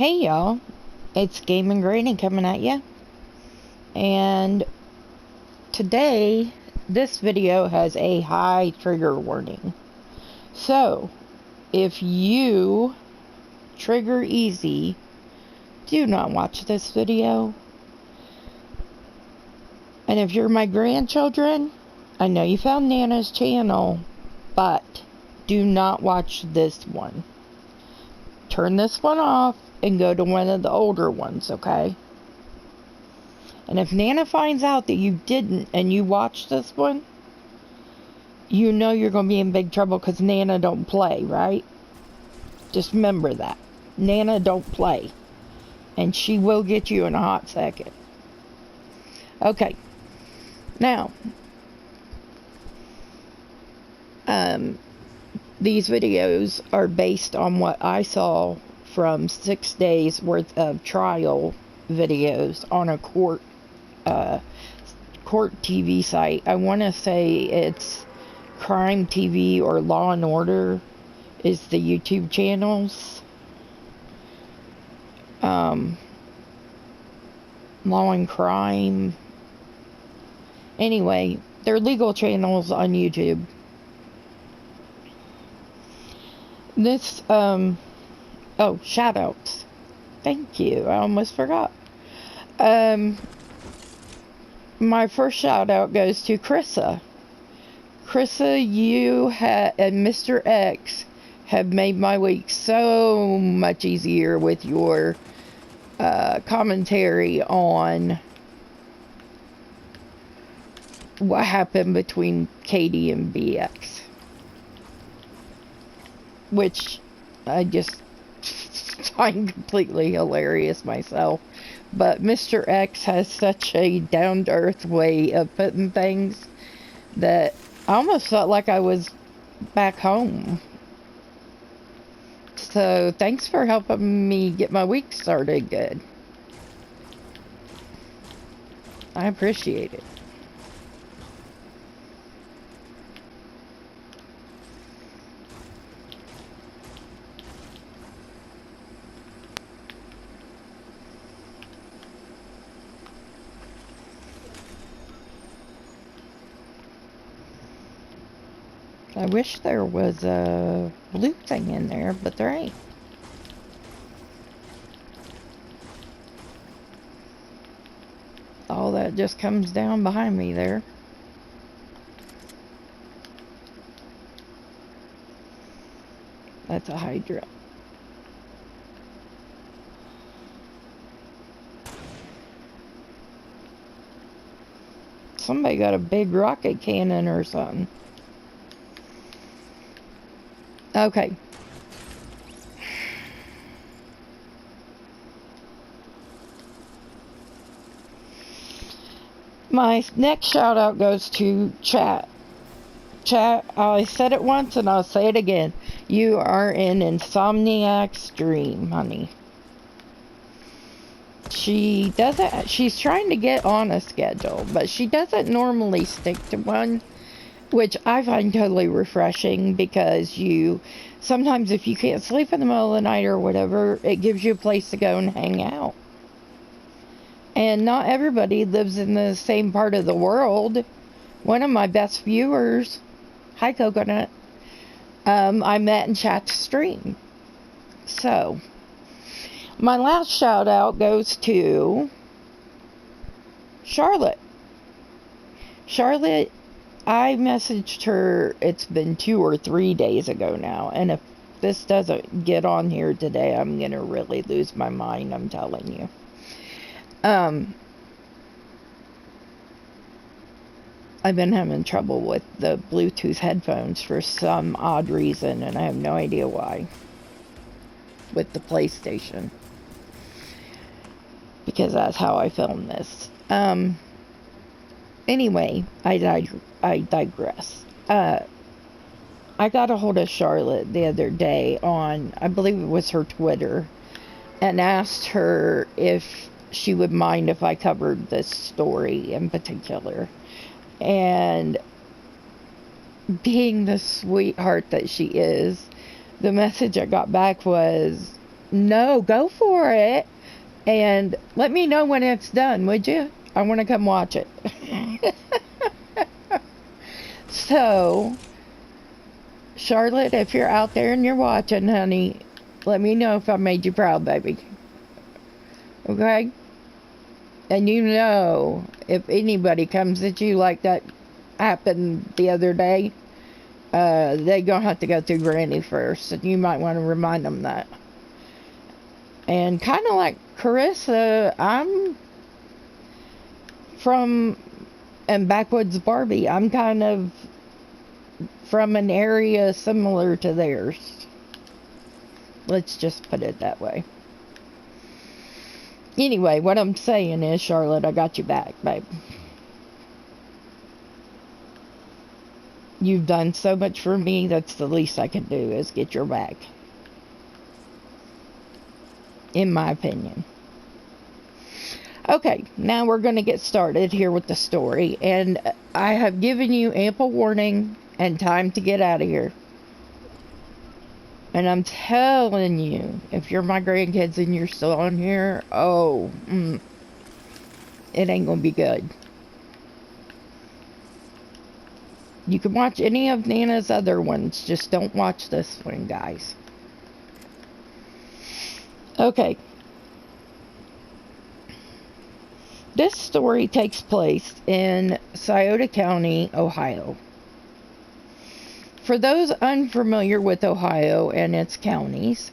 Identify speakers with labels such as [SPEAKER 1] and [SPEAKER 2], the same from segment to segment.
[SPEAKER 1] Hey y'all, it's Gaming Granny coming at you, and today this video has a high trigger warning. So, if you trigger easy, do not watch this video. And if you're my grandchildren, I know you found Nana's channel, but do not watch this one. Turn this one off and go to one of the older ones, okay? And if Nana finds out that you didn't and you watched this one, you know you're going to be in big trouble because Nana don't play, right? Just remember that. Nana don't play. And she will get you in a hot second. Okay. Now, these videos are based on what I saw from 6 days worth of trial videos on a court TV site. I want to say it's Crime TV or Law and Order is the YouTube channels. Law and Crime. Anyway, they're legal channels on YouTube. This, oh, shoutouts. Thank you. I almost forgot. My first shout out goes to Krissa. Krissa, you and Mr. X have made my week so much easier with your commentary on what happened between Katie and BX. Which I just find completely hilarious myself. But Mr. X has such a down-to-earth way of putting things that I almost felt like I was back home. So thanks for helping me get my week started good. I appreciate it. I wish there was a blue thing in there, but there ain't. All that just comes down behind me there. That's a Hydra. Somebody got a big rocket cannon or something. Okay. My next shout out goes to Chat. Chat, I said it once and I'll say it again. You are in Insomniac's dream, honey. She's trying to get on a schedule, but she doesn't normally stick to one. Which I find totally refreshing because sometimes if you can't sleep in the middle of the night or whatever, it gives you a place to go and hang out. And not everybody lives in the same part of the world. One of my best viewers, hi Coconut, I met in Chat's stream. So, my last shout out goes to Charlotte. Charlotte, I messaged her, it's been 2 or 3 days ago now, and if this doesn't get on here today, I'm going to really lose my mind, I'm telling you. I've been having trouble with the Bluetooth headphones for some odd reason, and I have no idea why, with the PlayStation, because that's how I filmed this. Anyway, I digress. I got a hold of Charlotte the other day on, I believe it was her Twitter, and asked her if she would mind if I covered this story in particular. And being the sweetheart that she is, the message I got back was, No, go for it. And let me know when it's done, would you? I want to come watch it. So, Charlotte, if you're out there and you're watching, honey, let me know if I made you proud, baby. Okay? And you know, if anybody comes at you like that happened the other day, they're going to have to go through Granny first. And you might want to remind them that. And kind of like Carissa, I'm from, and Backwoods Barbie, I'm kind of from an area similar to theirs. Let's just put it that way. Anyway, what I'm saying is, Charlotte, I got you back, babe. You've done so much for me, that's the least I can do is get your back. In my opinion. Okay, now we're going to get started here with the story. And I have given you ample warning and time to get out of here. And I'm telling you, if you're my grandkids and you're still on here, it ain't going to be good. You can watch any of Nana's other ones, just don't watch this one, guys. Okay. This story takes place in Scioto County, Ohio. For those unfamiliar with Ohio and its counties,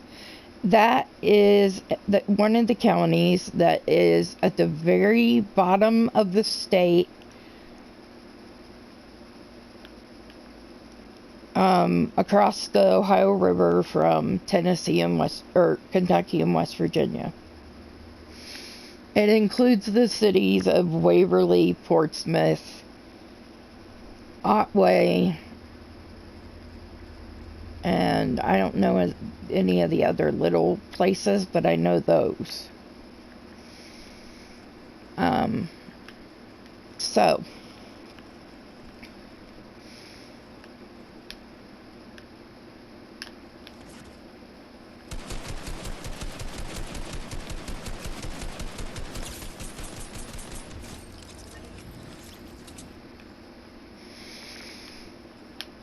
[SPEAKER 1] that is one of the counties that is at the very bottom of the state, across the Ohio River from Tennessee and Kentucky and West Virginia. It includes the cities of Waverly, Portsmouth, Otway, and I don't know any of the other little places, but I know those. So,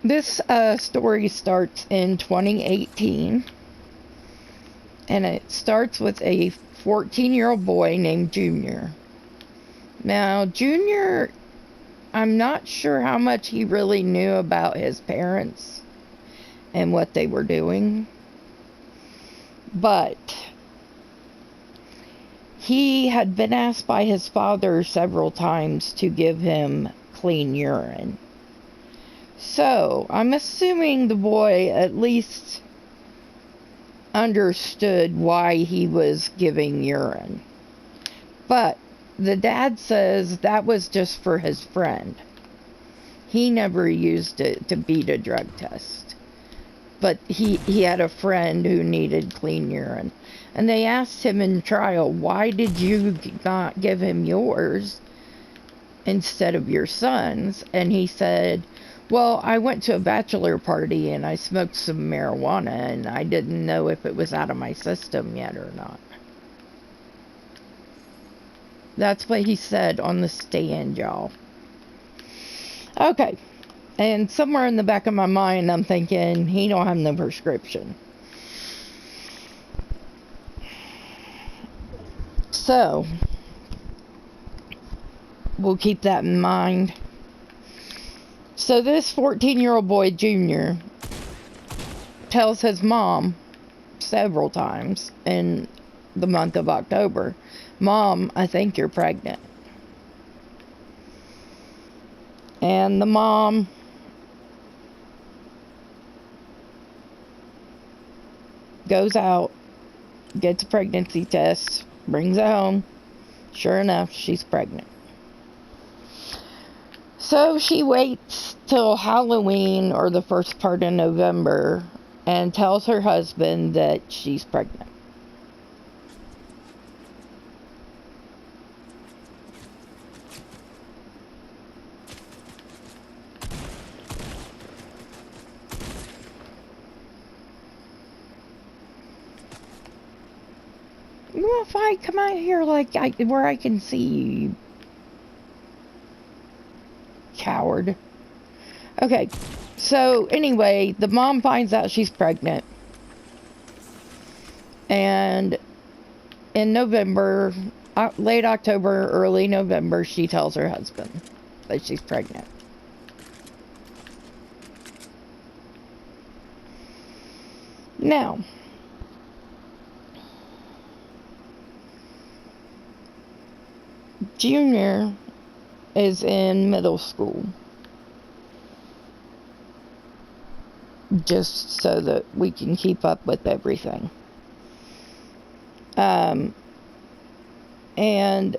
[SPEAKER 1] this story starts in 2018, and it starts with a 14-year-old boy named Junior. Now, Junior, I'm not sure how much he really knew about his parents and what they were doing, but he had been asked by his father several times to give him clean urine. So, I'm assuming the boy at least understood why he was giving urine. But the dad says that was just for his friend. He never used it to beat a drug test. But he had a friend who needed clean urine. And they asked him in trial, why did you not give him yours instead of your son's? And he said, well, I went to a bachelor party and I smoked some marijuana and I didn't know if it was out of my system yet or not. That's what he said on the stand, y'all. Okay. And somewhere in the back of my mind, I'm thinking, he don't have no prescription. So, we'll keep that in mind. So this 14-year-old boy, Junior, tells his mom several times in the month of October, Mom, I think you're pregnant. And the mom goes out, gets a pregnancy test, brings it home. Sure enough, she's pregnant. So she waits till Halloween or the first part of November and tells her husband that she's pregnant. Well, if I come out here where I can see you, coward. Okay, so anyway, the mom finds out she's pregnant. And in November, late October, early November, she tells her husband that she's pregnant. Now, Junior is in middle school. Just so that we can keep up with everything. And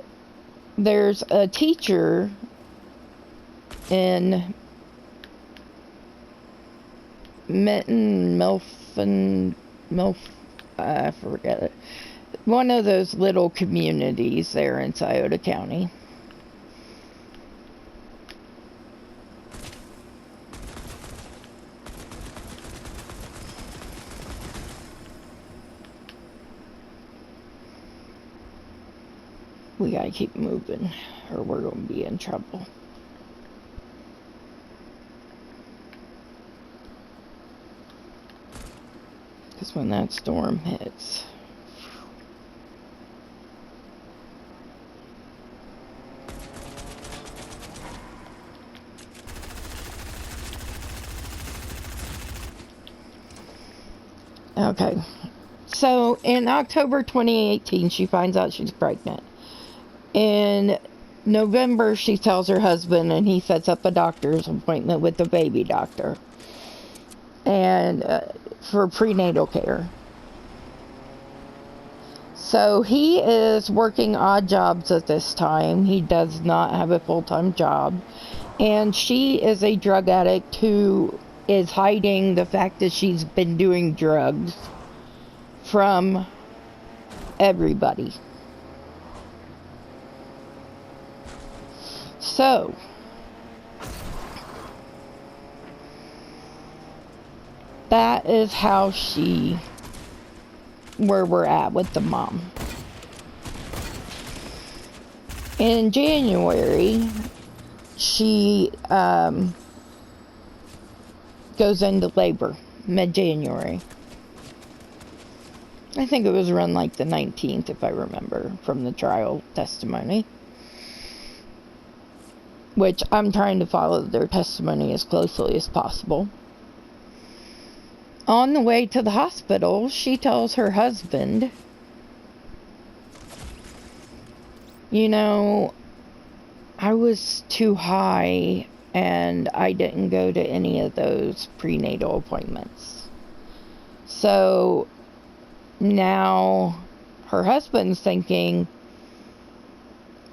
[SPEAKER 1] there's a teacher in I forget it. One of those little communities there in Scioto County. We gotta keep moving, or we're gonna be in trouble. Because when that storm hits... Okay. So, in October 2018, she finds out she's pregnant. In November, she tells her husband, and he sets up a doctor's appointment with the baby doctor. And for prenatal care. So he is working odd jobs at this time. He does not have a full-time job. And she is a drug addict who is hiding the fact that she's been doing drugs from everybody. So, that is how where we're at with the mom. In January, she goes into labor, mid-January. I think it was around like the 19th, if I remember, from the trial testimony. Which I'm trying to follow their testimony as closely as possible. On the way to the hospital, she tells her husband, you know, I was too high and I didn't go to any of those prenatal appointments. So now her husband's thinking,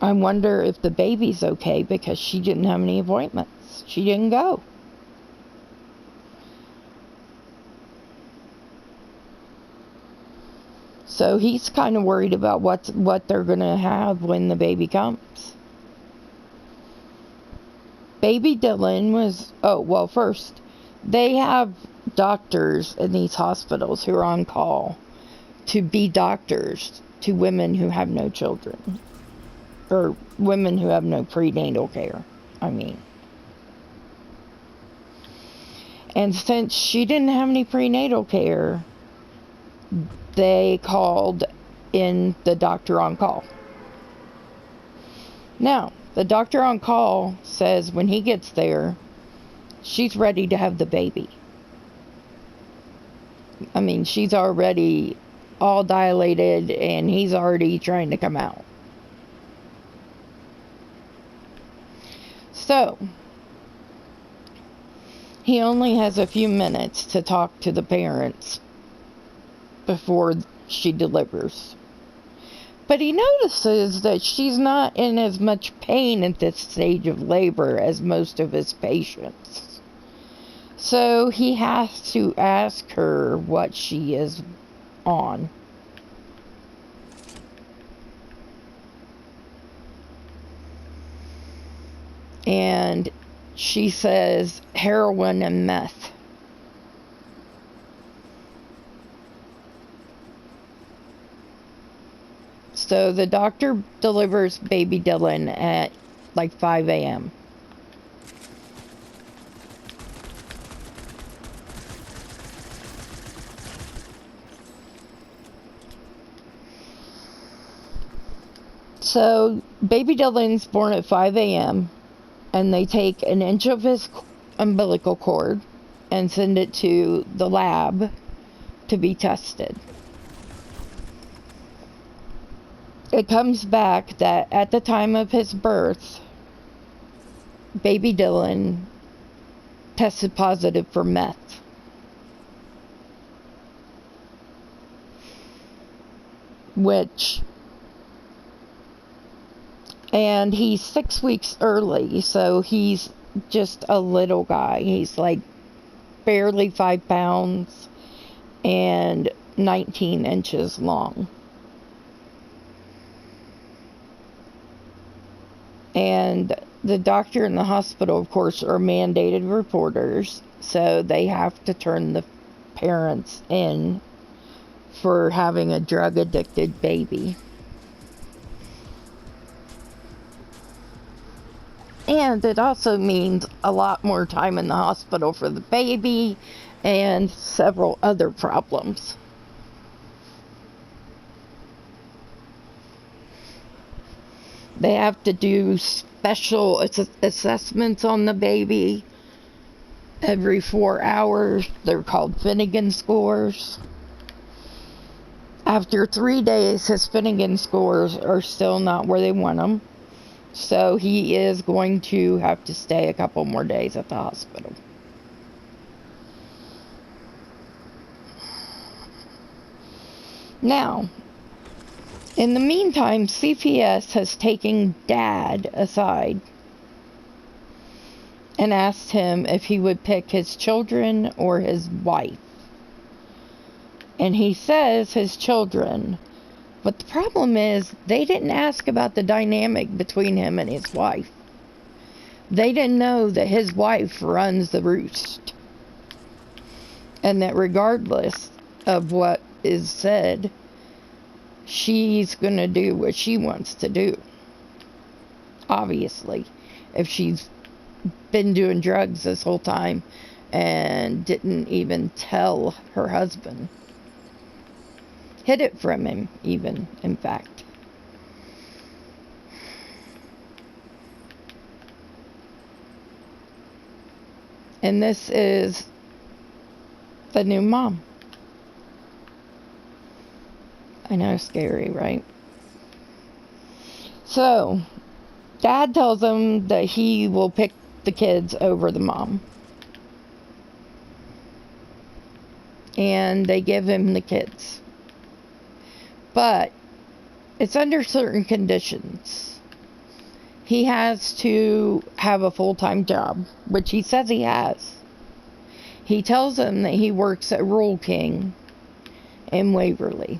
[SPEAKER 1] I wonder if the baby's okay because she didn't have any appointments. She didn't go. So he's kind of worried about what they're going to have when the baby comes. Baby Dylan was... Oh, well, first, they have doctors in these hospitals who are on call to be doctors to women who have no children. Or women who have no prenatal care, I mean. And since she didn't have any prenatal care, they called in the doctor on call. Now, the doctor on call says when he gets there, she's ready to have the baby. I mean, she's already all dilated and he's already trying to come out. So, he only has a few minutes to talk to the parents before she delivers. But he notices that she's not in as much pain at this stage of labor as most of his patients. So he has to ask her what she is on. And she says heroin and meth. So the doctor delivers baby Dylan at like 5 a.m. So baby Dylan's born at 5 a.m. and they take an inch of his umbilical cord and send it to the lab to be tested. It comes back that at the time of his birth, baby Dylan tested positive for meth. And he's 6 weeks early, so he's just a little guy. He's like barely 5 pounds and 19 inches long. And the doctor and the hospital, of course, are mandated reporters, so they have to turn the parents in for having a drug-addicted baby. And it also means a lot more time in the hospital for the baby and several other problems. They have to do special assessments on the baby every 4 hours. They're called Finnegan scores. After 3 days, his Finnegan scores are still not where they want them. So he is going to have to stay a couple more days at the hospital. Now, in the meantime, CPS has taken Dad aside and asked him if he would pick his children or his wife. And he says his children. But the problem is, they didn't ask about the dynamic between him and his wife. They didn't know that his wife runs the roost. And that regardless of what is said, she's going to do what she wants to do. Obviously, if she's been doing drugs this whole time and didn't even tell her husband. Hid it from him, even, in fact. And this is the new mom. I know, scary, right? So, Dad tells him that he will pick the kids over the mom. And they give him the kids. But it's under certain conditions. He has to have a full-time job, which he says he has. He tells them that he works at Rural King in Waverly.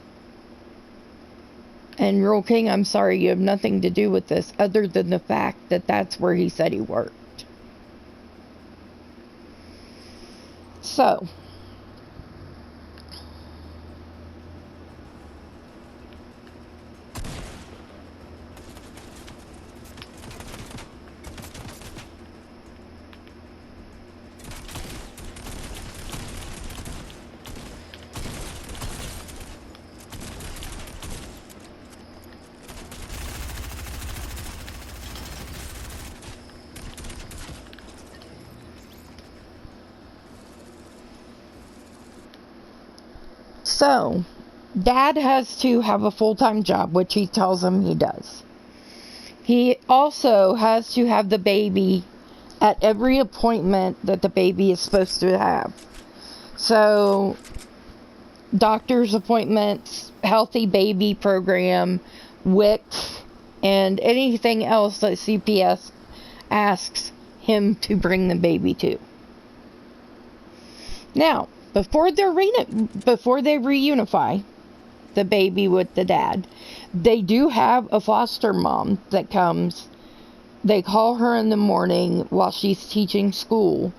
[SPEAKER 1] And Rural King, I'm sorry, you have nothing to do with this other than the fact that that's where he said he worked. So, Dad has to have a full-time job, which he tells him he does. He also has to have the baby at every appointment that the baby is supposed to have. So, doctor's appointments, healthy baby program, WIC, and anything else that CPS asks him to bring the baby to. Now, before they reunify the baby with the dad, they do have a foster mom that comes. They call her in the morning while she's teaching school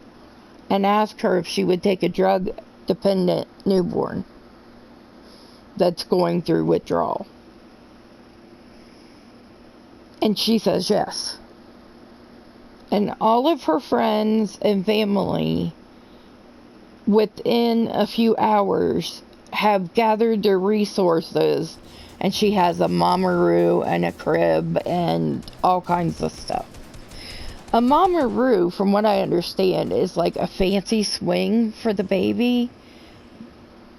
[SPEAKER 1] and ask her if she would take a drug-dependent newborn that's going through withdrawal. And she says yes. And all of her friends and family, within a few hours, have gathered their resources, and she has a mamaroo and a crib and all kinds of stuff. A mamaroo, from what I understand, is like a fancy swing for the baby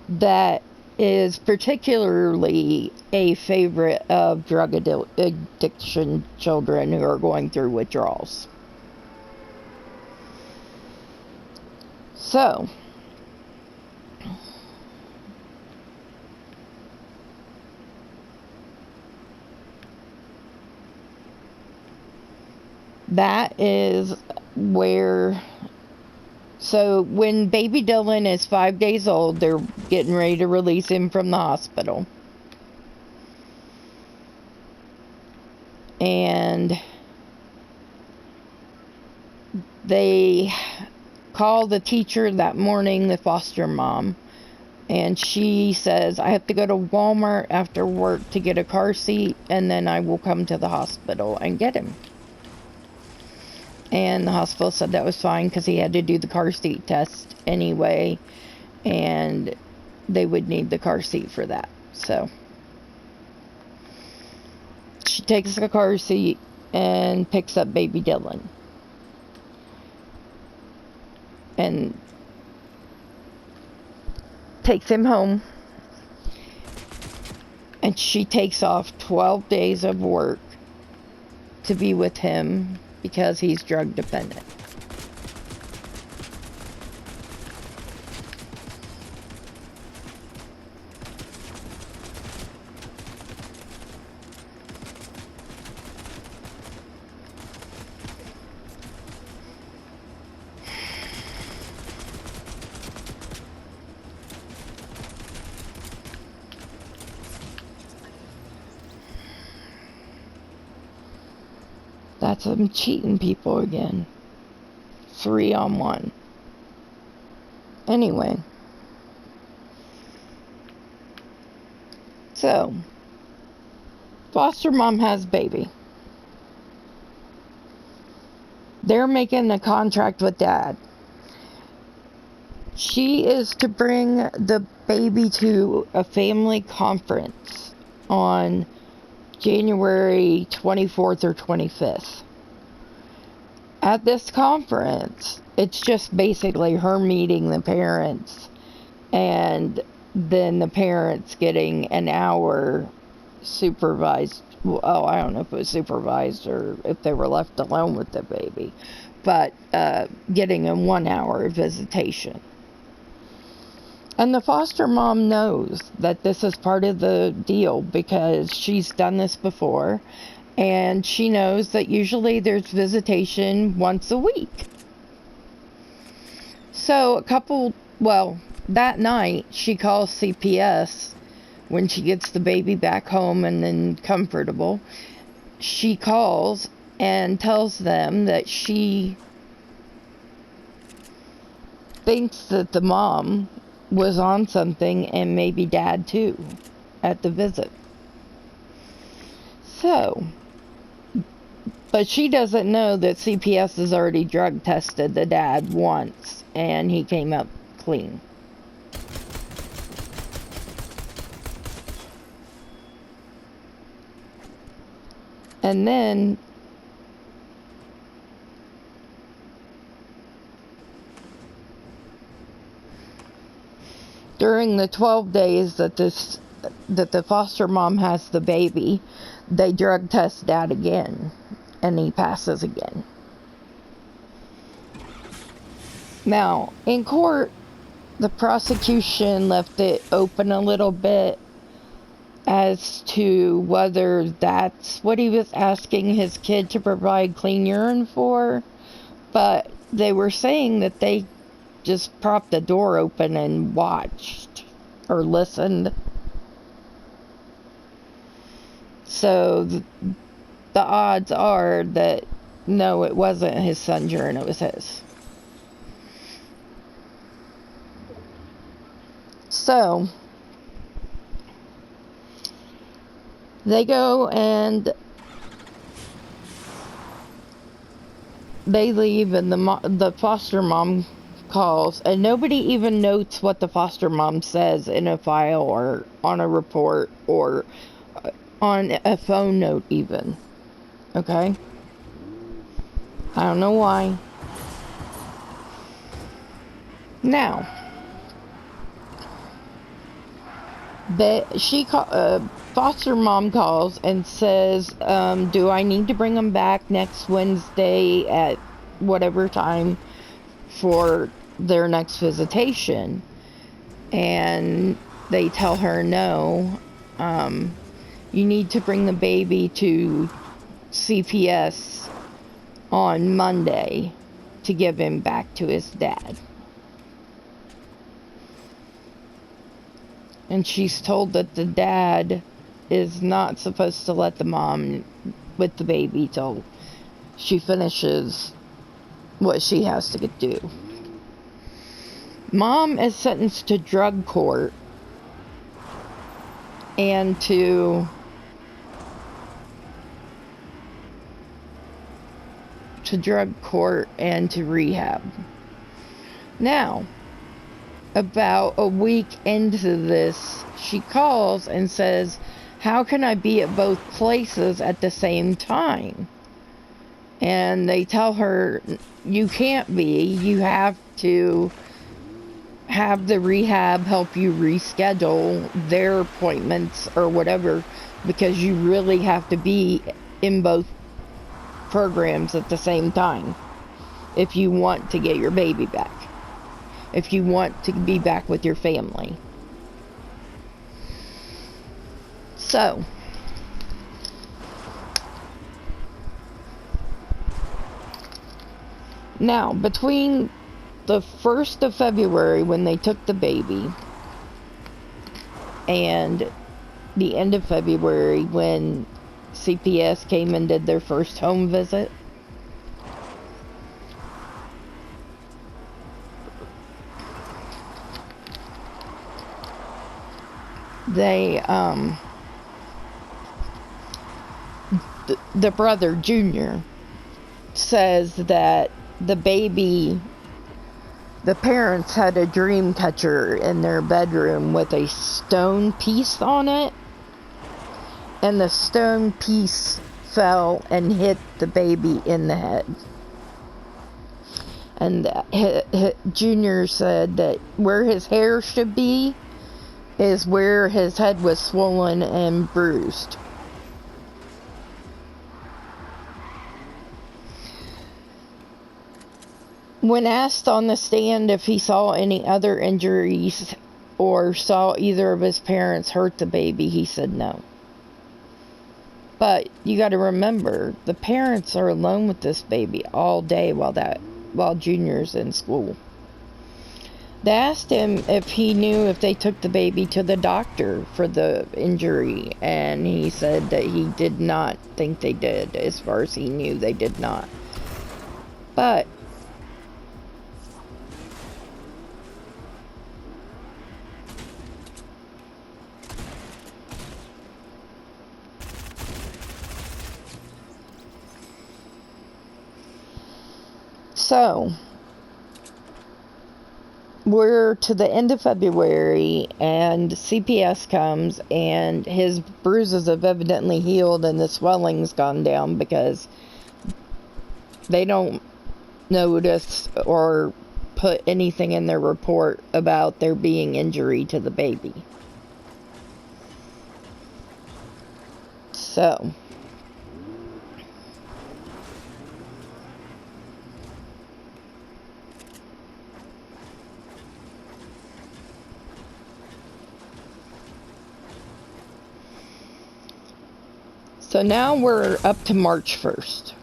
[SPEAKER 1] that is particularly a favorite of drug addiction children who are going through withdrawals. So, that is where... So when baby Dylan is 5 days old, they're getting ready to release him from the hospital. And they call the teacher that morning, the foster mom, and she says, I have to go to Walmart after work to get a car seat, and then I will come to the hospital and get him. And the hospital said that was fine because he had to do the car seat test anyway, and they would need the car seat for that. So she takes the car seat and picks up baby Dylan. And takes him home. And she takes off 12 days of work to be with him because he's drug dependent. That's them cheating people again. 3-on-1. Anyway. So, foster mom has baby. They're making a contract with dad. She is to bring the baby to a family conference on January 24th or 25th. At this conference, it's just basically her meeting the parents, and then the parents getting an hour supervised. Oh, I don't know if it was supervised or if they were left alone with the baby, but getting a 1 hour visitation. And the foster mom knows that this is part of the deal because she's done this before, and she knows that usually there's visitation once a week. So that night she calls CPS when she gets the baby back home and then comfortable. She calls and tells them that she thinks that the mom was on something, and maybe dad too, at the visit. So, but she doesn't know that CPS has already drug tested the dad once, and he came up clean. And then during the 12 days that the foster mom has the baby, they drug test dad again, and he passes again. Now, in court, the prosecution left it open a little bit as to whether that's what he was asking his kid to provide clean urine for, but they were saying that they just propped the door open and watched or listened. So the odds are that no, it wasn't his son's urine, it was his. So they go and they leave, and the foster mom calls, and nobody even notes what the foster mom says in a file or on a report or on a phone note even. Okay? I don't know why. Now, foster mom calls and says, do I need to bring them back next Wednesday at whatever time for their next visitation? And they tell her no. You need to bring the baby to CPS on Monday to give him back to his dad. And she's told that the dad is not supposed to let the mom with the baby till she finishes what she has to do. Mom is sentenced to drug court and to drug court and to rehab. Now, about a week into this, she calls and says, how can I be at both places at the same time? And they tell her, you can't be. You have to have the rehab help you reschedule their appointments or whatever, because you really have to be in both programs at the same time if you want to get your baby back, if you want to be back with your family. So, now, between the 1st of February when they took the baby and the end of February when CPS came and did their first home visit, they, the brother, Junior, says that the baby, the parents had a dream catcher in their bedroom with a stone piece on it, and the stone piece fell and hit the baby in the head. And Junior said that where his hair should be is where his head was swollen and bruised. When asked on the stand if he saw any other injuries or saw either of his parents hurt the baby, he said no. But you got to remember, the parents are alone with this baby all day while Junior's in school. They asked him if he knew if they took the baby to the doctor for the injury, and he said that he did not think they did. As far as he knew, they did not. But so, we're to the end of February, and CPS comes, and his bruises have evidently healed, and the swelling's gone down because they don't notice or put anything in their report about there being injury to the baby. So, now we're up to March 1st.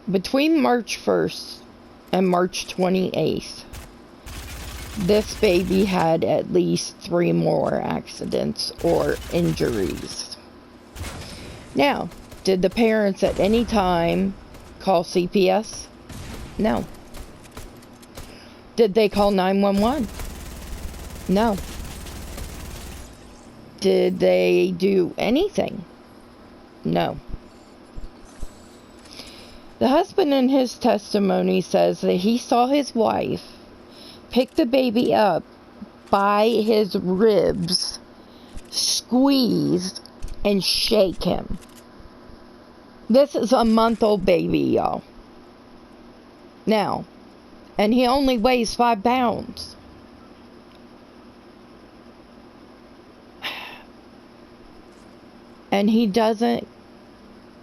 [SPEAKER 1] Between March 1st and March 28th, this baby had at least 3 more accidents or injuries. Now, did the parents at any time call CPS? No. Did they call 911? No. Did they do anything? No. The husband in his testimony says that he saw his wife pick the baby up by his ribs, squeeze, and shake him. This is a month-old baby, y'all. Now, and he only weighs 5 pounds. And he doesn't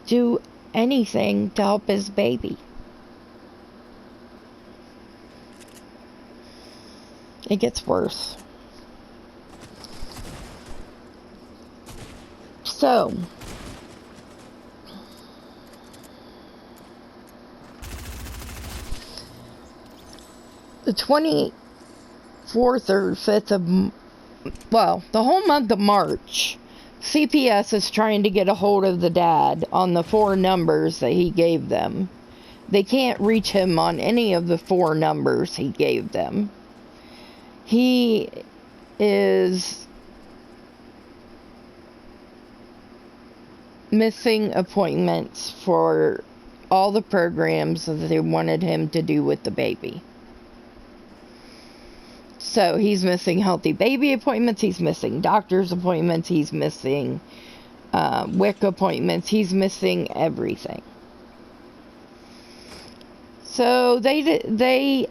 [SPEAKER 1] do anything to help his baby. It gets worse. So, the 24th or 5th of, well, the whole month of March, CPS is trying to get a hold of the dad on the 4 numbers that he gave them. They can't reach him on any of the 4 numbers he gave them. He is missing appointments for all the programs that they wanted him to do with the baby. So he's missing healthy baby appointments, he's missing doctor's appointments, he's missing WIC appointments, he's missing everything. So they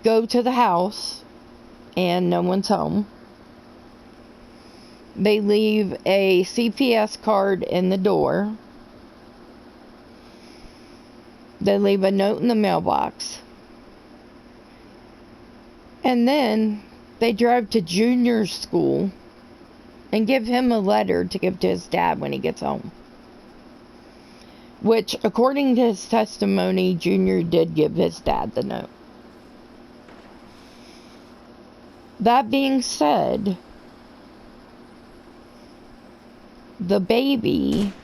[SPEAKER 1] go to the house and no one's home. They leave a CPS card in the door. They leave a note in the mailbox. And then they drive to Junior's school and give him a letter to give to his dad when he gets home. Which, according to his testimony, Junior did give his dad the note. That being said, the baby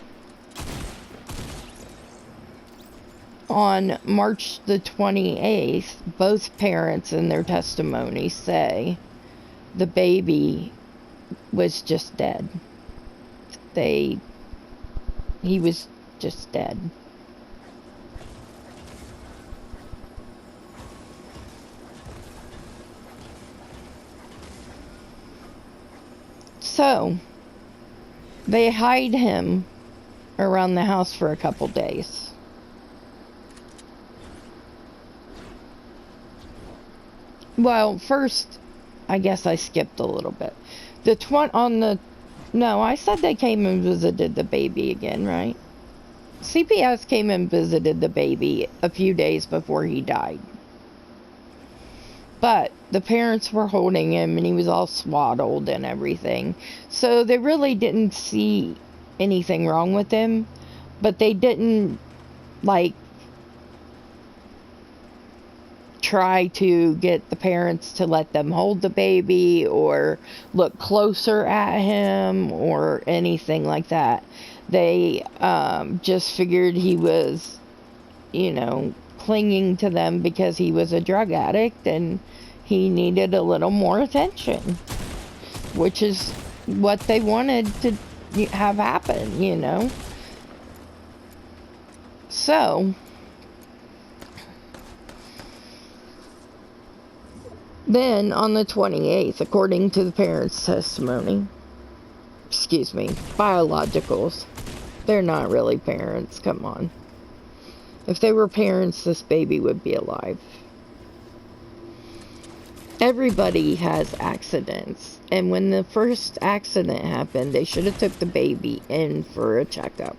[SPEAKER 1] on March the 28th, both parents in their testimony say the baby was just dead. He was just dead. So, they hide him around the house for a couple days. Well, first, I guess I skipped a little bit. No, I said they came and visited the baby again, right? CPS came and visited the baby a few days before he died. But the parents were holding him and he was all swaddled and everything. So they really didn't see anything wrong with him. But they didn't, try to get the parents to let them hold the baby or look closer at him or anything like that. They just figured he was, clinging to them because he was a drug addict and he needed a little more attention, which is what they wanted to have happen, So, then on the 28th, according to the parents' testimony, biologicals, they're not really parents, come on. If they were parents, this baby would be alive. Everybody has accidents. And when the first accident happened, they should have took the baby in for a checkup.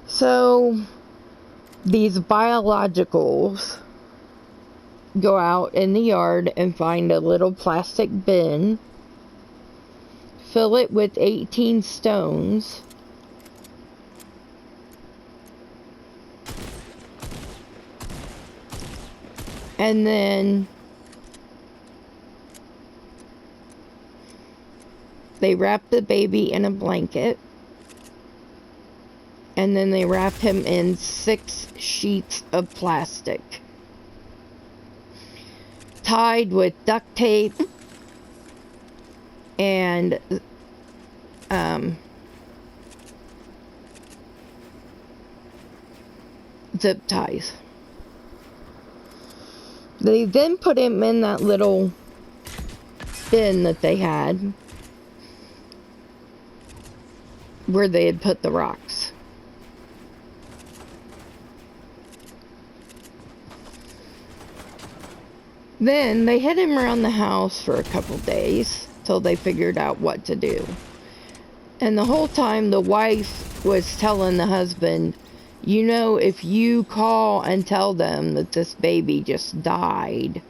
[SPEAKER 1] So, these biologicals go out in the yard and find a little plastic bin, fill it with 18 stones, and then they wrap the baby in a blanket, and then they wrap him in 6 sheets of plastic, tied with duct tape and zip ties. They then put him in that little bin that they had where they had put the rocks. Then they hid him around the house for a couple days till they figured out what to do. And the whole time the wife was telling the husband, you know, if you call and tell them that this baby just died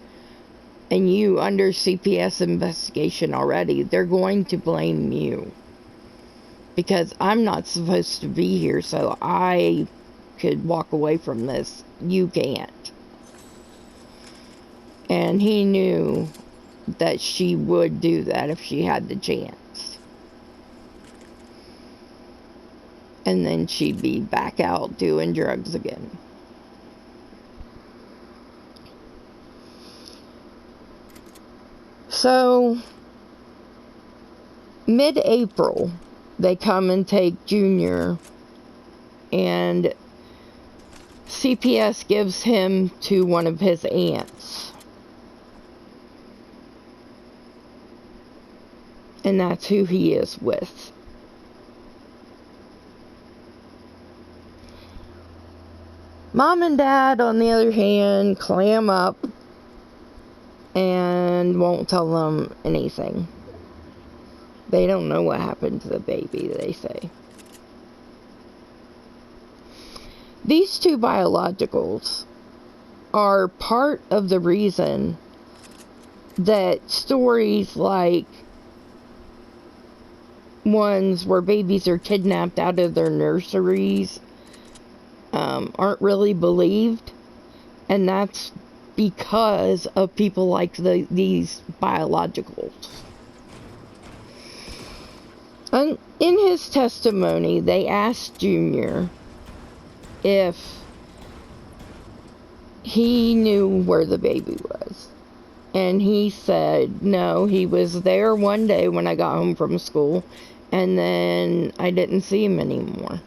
[SPEAKER 1] and you under CPS investigation already, they're going to blame you. Because I'm not supposed to be here, so I could walk away from this. You can't. And he knew that she would do that if she had the chance. And then she'd be back out doing drugs again. So, mid-April, they come and take Junior, and CPS gives him to one of his aunts. And that's who he is with. Mom and Dad, on the other hand, clam up and won't tell them anything. They don't know what happened to the baby, they say. These two biologicals are part of the reason that stories like ones where babies are kidnapped out of their nurseries aren't really believed, and that's because of people like these biologicals. And in his testimony, they asked Junior if he knew where the baby was. And he said, no, he was there one day when I got home from school, and then I didn't see him anymore.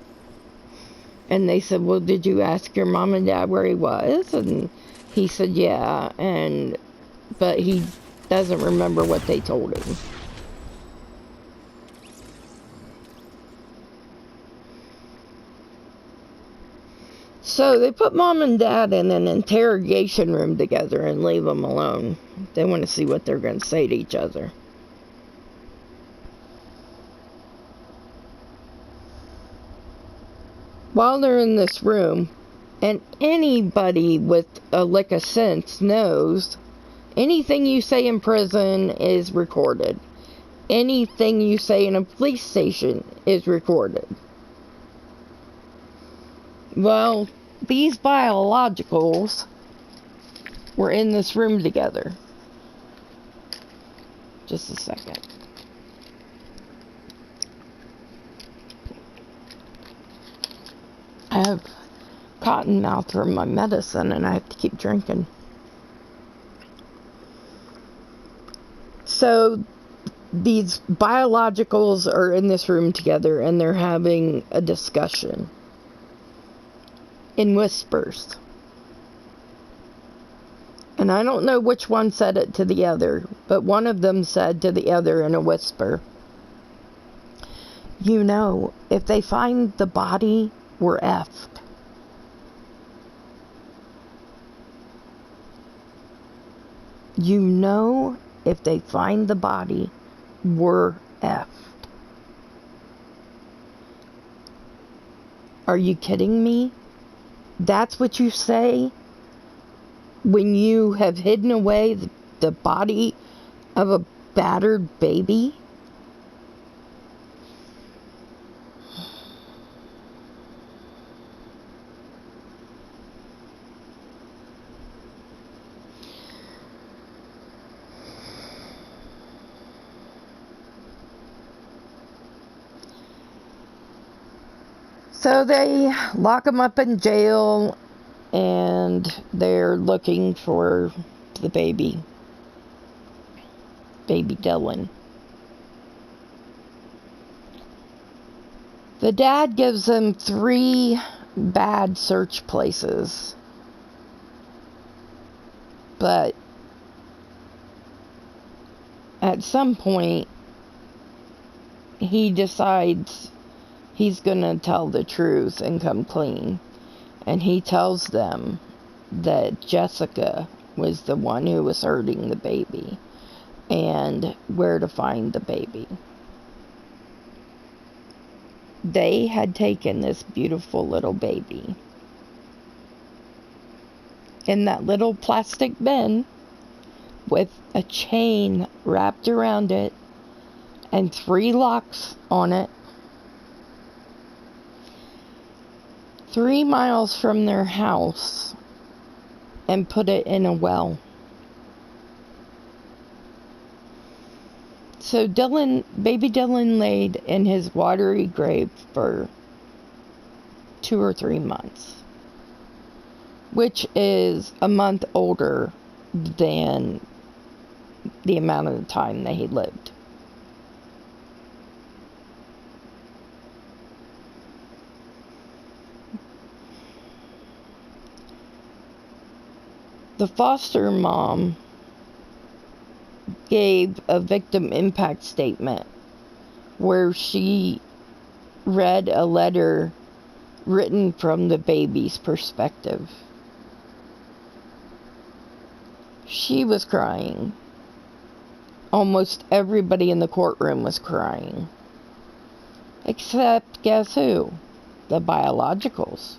[SPEAKER 1] And they said, well, did you ask your mom and dad where he was? And he said, yeah, but he doesn't remember what they told him. So they put mom and dad in an interrogation room together and leave them alone. They want to see what they're going to say to each other. While they're in this room, and anybody with a lick of sense knows, anything you say in prison is recorded. Anything you say in a police station is recorded. Well, these biologicals were in this room together. Just a second. I have cotton mouth from my medicine and I have to keep drinking. So these biologicals are in this room together and they're having a discussion in whispers. And I don't know which one said it to the other, but one of them said to the other in a whisper, you know, if they find the body, we're effed. You know, if they find the body, we're effed. Are you kidding me? That's what you say when you have hidden away the body of a battered baby? So they lock him up in jail, and they're looking for the baby Dylan. The dad gives them 3 bad search places. But at some point, he decides he's gonna tell the truth and come clean. And he tells them that Jessica was the one who was hurting the baby and where to find the baby. They had taken this beautiful little baby in that little plastic bin with a chain wrapped around it and 3 locks on it, 3 miles from their house, and put it in a well. So baby Dylan laid in his watery grave for 2 or 3 months, which is a month older than the amount of time that he lived. The foster mom gave a victim impact statement where she read a letter written from the baby's perspective. She was crying. Almost everybody in the courtroom was crying. Except, guess who? The biologicals.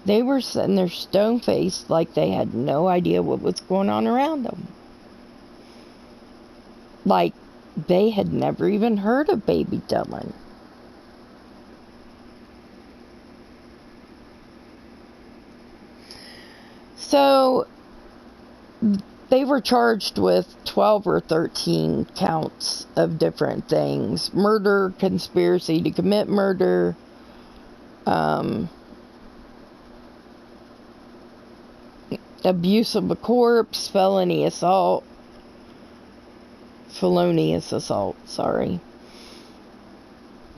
[SPEAKER 1] They were sitting there stone-faced like they had no idea what was going on around them. Like they had never even heard of baby Dylan. So they were charged with 12 or 13 counts of different things. Murder, conspiracy to commit murder, abuse of a corpse, felonious assault,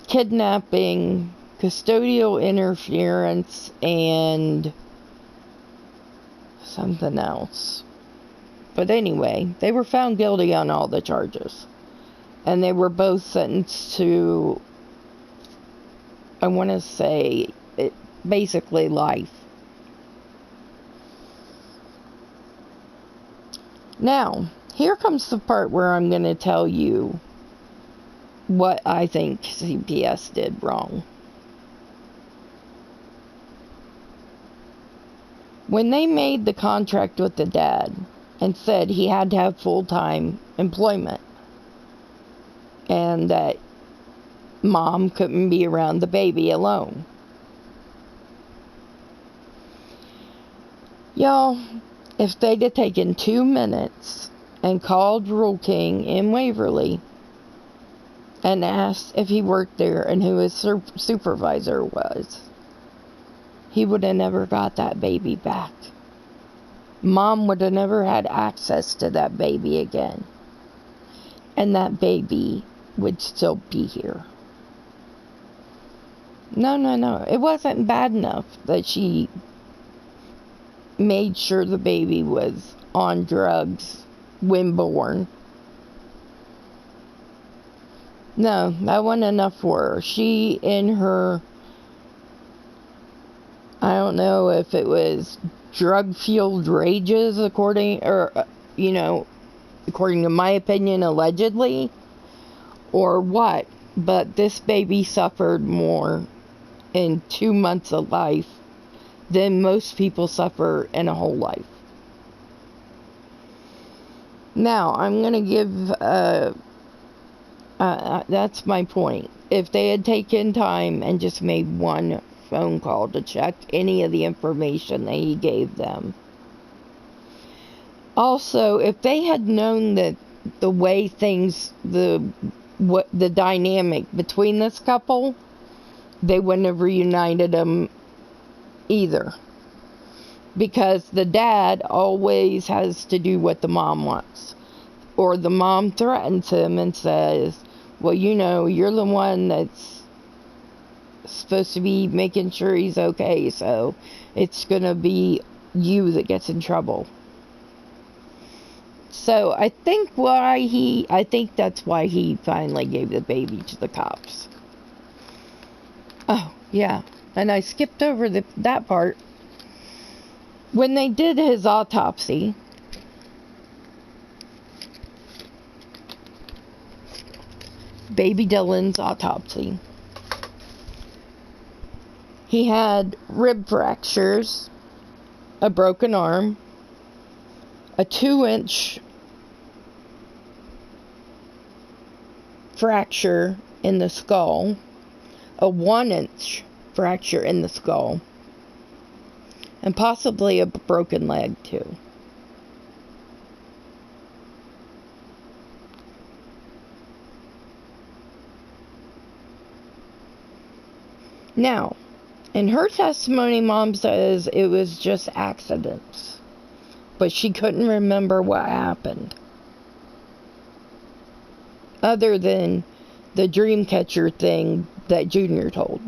[SPEAKER 1] kidnapping, custodial interference, and something else. But anyway, they were found guilty on all the charges. And they were both sentenced to, I want to say, basically life. Now, here comes the part where I'm going to tell you what I think CPS did wrong. When they made the contract with the dad and said he had to have full-time employment and that mom couldn't be around the baby alone. Y'all, if they'd have taken 2 minutes and called Rule King in Waverly and asked if he worked there and who his supervisor was, he would have never got that baby back. Mom would have never had access to that baby again. And that baby would still be here. No. It wasn't bad enough that she made sure the baby was on drugs when born. No, that wasn't enough for her. She, in her, I don't know if it was drug-fueled rages, according to my opinion, allegedly, or what, but this baby suffered more in 2 months of life than most people suffer in a whole life. Now, I'm going to give, that's my point. If they had taken time and just made one phone call to check any of the information that he gave them. Also, if they had known that the way things, the dynamic between this couple, they wouldn't have reunited them either. Because the dad always has to do what the mom wants. Or the mom threatens him and says, well, you're the one that's supposed to be making sure he's okay, so it's gonna be you that gets in trouble. So I think that's why he finally gave the baby to the cops. Oh, yeah. And I skipped over that part. When they did his autopsy, baby Dylan's autopsy, he had rib fractures, a broken arm, a 2-inch fracture in the skull, a 1-inch fracture in the skull, and possibly a broken leg too. Now, in her testimony, Mom says it was just accidents, but she couldn't remember what happened. Other than the dream catcher thing that Junior told.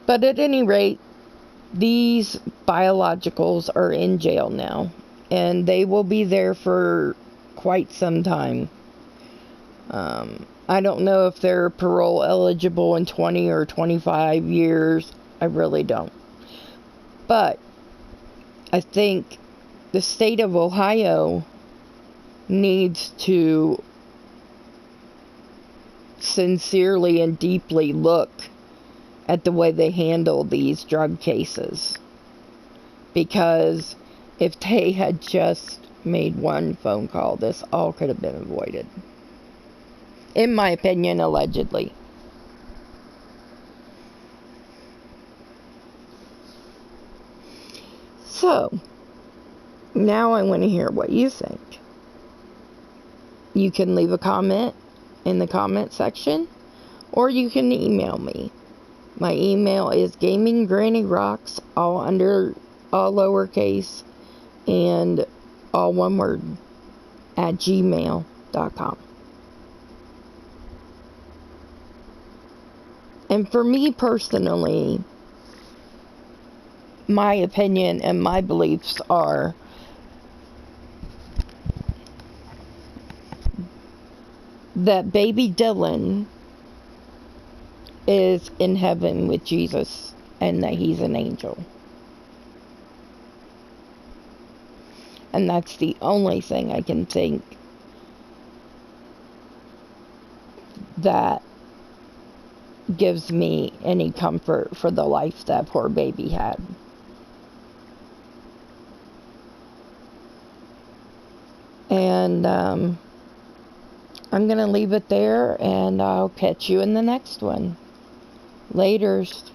[SPEAKER 1] But at any rate, these biologicals are in jail now, and they will be there for quite some time. I don't know if they're parole eligible in 20 or 25 years. I really don't. But I think the state of Ohio needs to sincerely and deeply look at the way they handle these drug cases. Because if they had just made one phone call, this all could have been avoided. In my opinion, allegedly. So, now I want to hear what you think. You can leave a comment in the comment section, or you can email me. My email is gaminggranny.rocks, all lowercase, and all one word, at gmail.com. And for me personally, my opinion and my beliefs are that baby Dylan is in heaven with Jesus and that he's an angel. And that's the only thing I can think that gives me any comfort for the life that poor baby had. And I'm going to leave it there, and I'll catch you in the next one. Laters.